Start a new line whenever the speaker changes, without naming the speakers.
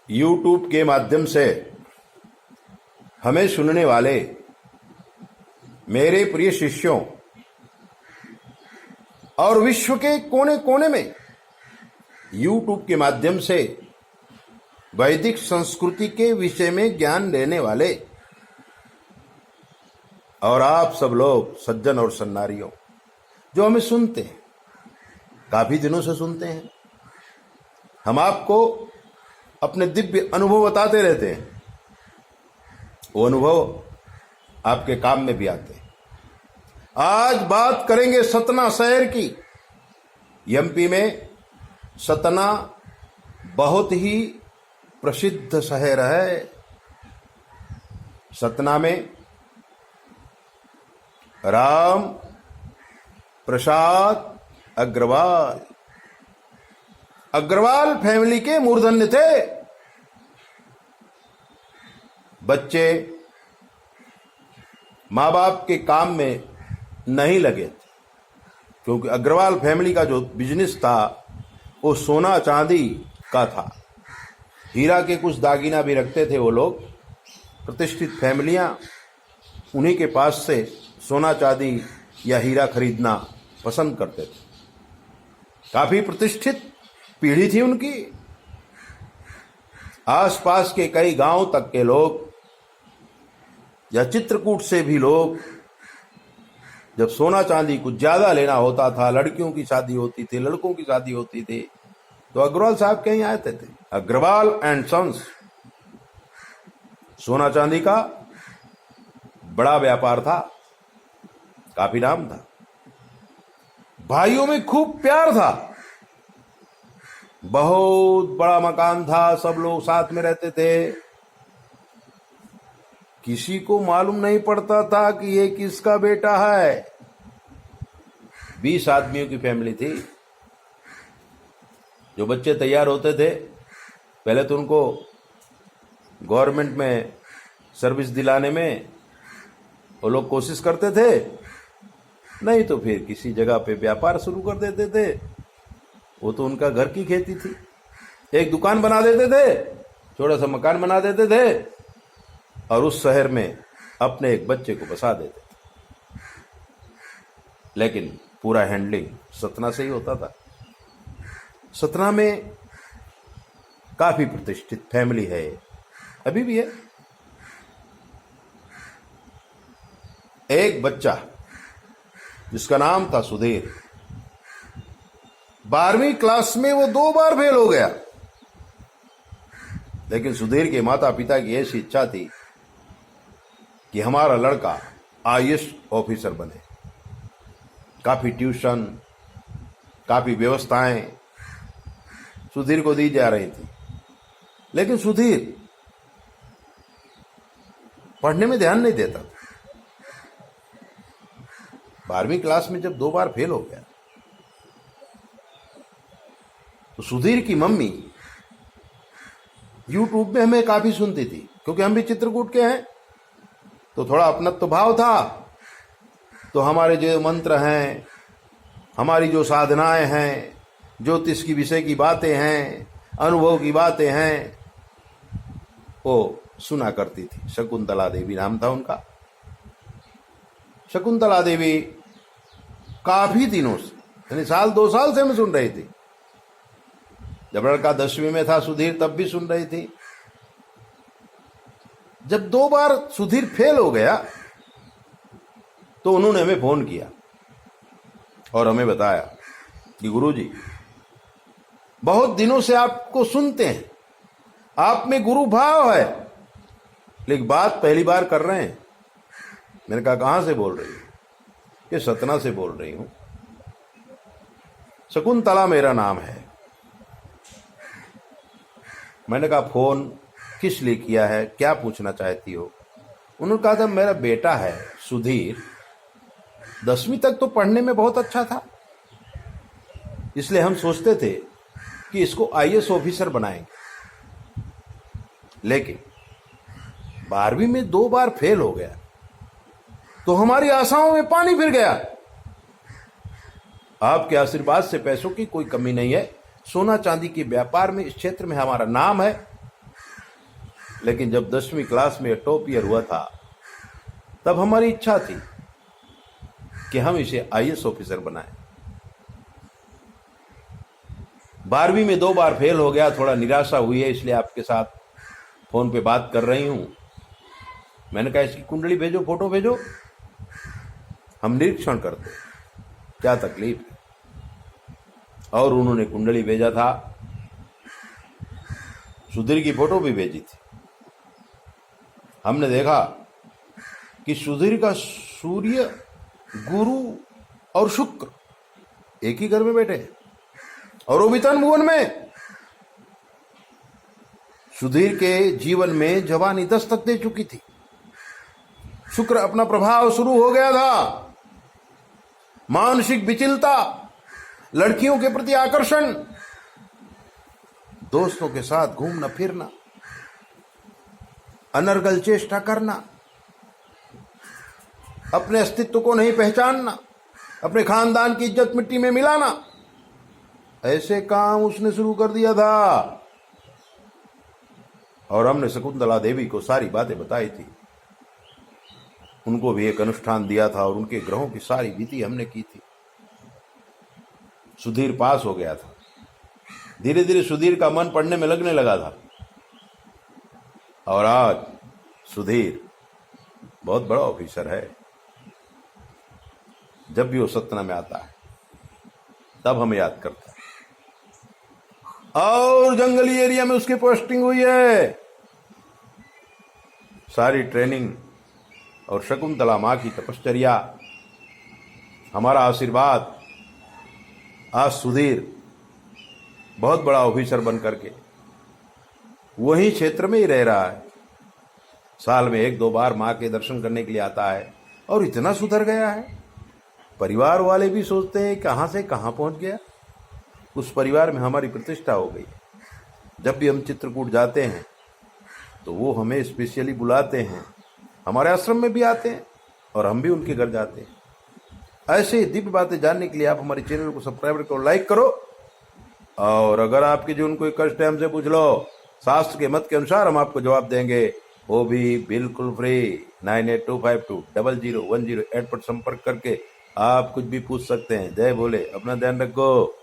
YouTube के माध्यम से हमें सुनने वाले मेरे प्रिय शिष्यों और विश्व के कोने कोने में YouTube के माध्यम से वैदिक संस्कृति के विषय में ज्ञान लेने वाले और आप सब लोग सज्जन और सन्नारियों जो हमें सुनते हैं, काफी दिनों से सुनते हैं, हम आपको अपने दिव्य अनुभव बताते रहते हैं। वो अनुभव आपके काम में भी आते हैं। आज बात करेंगे सतना शहर की। एमपी में सतना बहुत ही प्रसिद्ध शहर है। सतना में राम प्रसाद अग्रवाल फैमिली के मूर्धन्य थे। बच्चे माँ बाप के काम में नहीं लगे थे, क्योंकि अग्रवाल फैमिली का जो बिजनेस था वो सोना चांदी का था। हीरा के कुछ दागीना भी रखते थे वो लोग। प्रतिष्ठित फैमिलियां उन्हीं के पास से सोना चांदी या हीरा खरीदना पसंद करते थे। काफी प्रतिष्ठित पीढ़ी थी उनकी। आसपास के कई गांव तक के लोग या चित्रकूट से भी लोग जब सोना चांदी कुछ ज्यादा लेना होता था, लड़कियों की शादी होती थी, लड़कों की शादी होती थी, तो अग्रवाल साहब कहीं आते थे। अग्रवाल एंड सन्स सोना चांदी का बड़ा व्यापार था, काफी नाम था। भाइयों में खूब प्यार था। बहुत बड़ा मकान था, सब लोग साथ में रहते थे। किसी को मालूम नहीं पड़ता था कि ये किसका बेटा है। 20 आदमियों की फैमिली थी। जो बच्चे तैयार होते थे, पहले तो उनको गवर्नमेंट में सर्विस दिलाने में वो लोग कोशिश करते थे, नहीं तो फिर किसी जगह पे व्यापार शुरू कर देते थे। वो तो उनका घर की खेती थी। एक दुकान बना देते थे, छोटा सा मकान बना देते थे और उस शहर में अपने एक बच्चे को बसा देते थे। लेकिन पूरा हैंडलिंग सतना से ही होता था। सतना में काफी प्रतिष्ठित फैमिली है, अभी भी है। एक बच्चा जिसका नाम था सुधीर, 12वीं क्लास में वो 2 बार फेल हो गया। लेकिन सुधीर के माता पिता की ऐसी इच्छा थी कि हमारा लड़का आईएएस ऑफिसर बने। काफी ट्यूशन, काफी व्यवस्थाएं सुधीर को दी जा रही थी। लेकिन सुधीर पढ़ने में ध्यान नहीं देता था। 12वीं क्लास में जब 2 बार फेल हो गया तो सुधीर की मम्मी YouTube में हमें काफी सुनती थी, क्योंकि हम भी चित्रकूट के हैं तो थोड़ा अपनत्व भाव था। तो हमारे जो मंत्र हैं, हमारी जो साधनाएं हैं, ज्योतिष की विषय की बातें हैं, अनुभव की बातें हैं, वो सुना करती थी। शकुंतला देवी नाम था उनका। शकुंतला देवी काफी दिनों से, यानी साल 2 साल से मैं सुन रही थी। जब लड़का 10वीं में था सुधीर, तब भी सुन रही थी। जब 2 बार सुधीर फेल हो गया तो उन्होंने हमें फोन किया और हमें बताया कि गुरुजी, बहुत दिनों से आपको सुनते हैं, आप में गुरु भाव है, लेकिन बात पहली बार कर रहे हैं। मैंने कहा कहां से बोल रही हूं? ये सतना से बोल रही हूं। शकुंतला मेरा नाम है। मैंने कहा फोन किस लिए किया है, क्या पूछना चाहती हो? उन्होंने कहा था मेरा बेटा है सुधीर, 10वीं तक तो पढ़ने में बहुत अच्छा था, इसलिए हम सोचते थे कि इसको आईएएस ऑफिसर बनाएंगे। लेकिन 12वीं में 2 बार फेल हो गया तो हमारी आशाओं में पानी फिर गया। आपके आशीर्वाद से पैसों की कोई कमी नहीं है। सोना चांदी के व्यापार में इस क्षेत्र में हमारा नाम है। लेकिन जब 10वीं क्लास में टॉप ईयर हुआ था तब हमारी इच्छा थी कि हम इसे आईएएस ऑफिसर बनाएं। 12वीं में 2 बार फेल हो गया, थोड़ा निराशा हुई है, इसलिए आपके साथ फोन पे बात कर रही हूं। मैंने कहा इसकी कुंडली भेजो, फोटो भेजो, हम निरीक्षण करते क्या तकलीफ है। और उन्होंने कुंडली भेजा था, सुधीर की फोटो भी भेजी थी। हमने देखा कि सुधीर का सूर्य, गुरु और शुक्र एक ही घर में बैठे हैं और वो भी तन भुवन में। सुधीर के जीवन में जवानी दस्तक दे चुकी थी, शुक्र अपना प्रभाव शुरू हो गया था, मानसिक विचलता, लड़कियों के प्रति आकर्षण, दोस्तों के साथ घूमना फिरना, अनर्गल चेष्टा करना, अपने अस्तित्व को नहीं पहचानना, अपने खानदान की इज्जत मिट्टी में मिलाना, ऐसे काम उसने शुरू कर दिया था। और हमने शकुंतला देवी को सारी बातें बताई थी, उनको भी एक अनुष्ठान दिया था और उनके ग्रहों की सारी विधि हमने की थी। सुधीर पास हो गया था, धीरे धीरे सुधीर का मन पढ़ने में लगने लगा था और आज सुधीर बहुत बड़ा ऑफिसर है। जब भी वो सतना में आता है तब हमें याद करता है। और जंगली एरिया में उसकी पोस्टिंग हुई है। सारी ट्रेनिंग और शकुंतला मां की तपश्चर्या, हमारा आशीर्वाद, आज सुधीर बहुत बड़ा ऑफिसर बन करके वही क्षेत्र में ही रह रहा है। साल में 1-2 बार मां के दर्शन करने के लिए आता है और इतना सुधर गया है, परिवार वाले भी सोचते हैं कहां से कहां पहुंच गया। उस परिवार में हमारी प्रतिष्ठा हो गई। जब भी हम चित्रकूट जाते हैं तो वो हमें स्पेशली बुलाते हैं, हमारे आश्रम में भी आते हैं और हम भी उनके घर जाते हैं। ऐसे दिव्य बातें जानने के लिए आप हमारे चैनल को सब्सक्राइब करो, लाइक करो। और अगर आपके जीवन कोई कष्ट है हमसे पूछ लो, शास्त्र के मत के अनुसार हम आपको जवाब देंगे, वो भी बिल्कुल फ्री। 9825200108 पर संपर्क करके आप कुछ भी पूछ सकते हैं। जय भोले, अपना ध्यान रखो।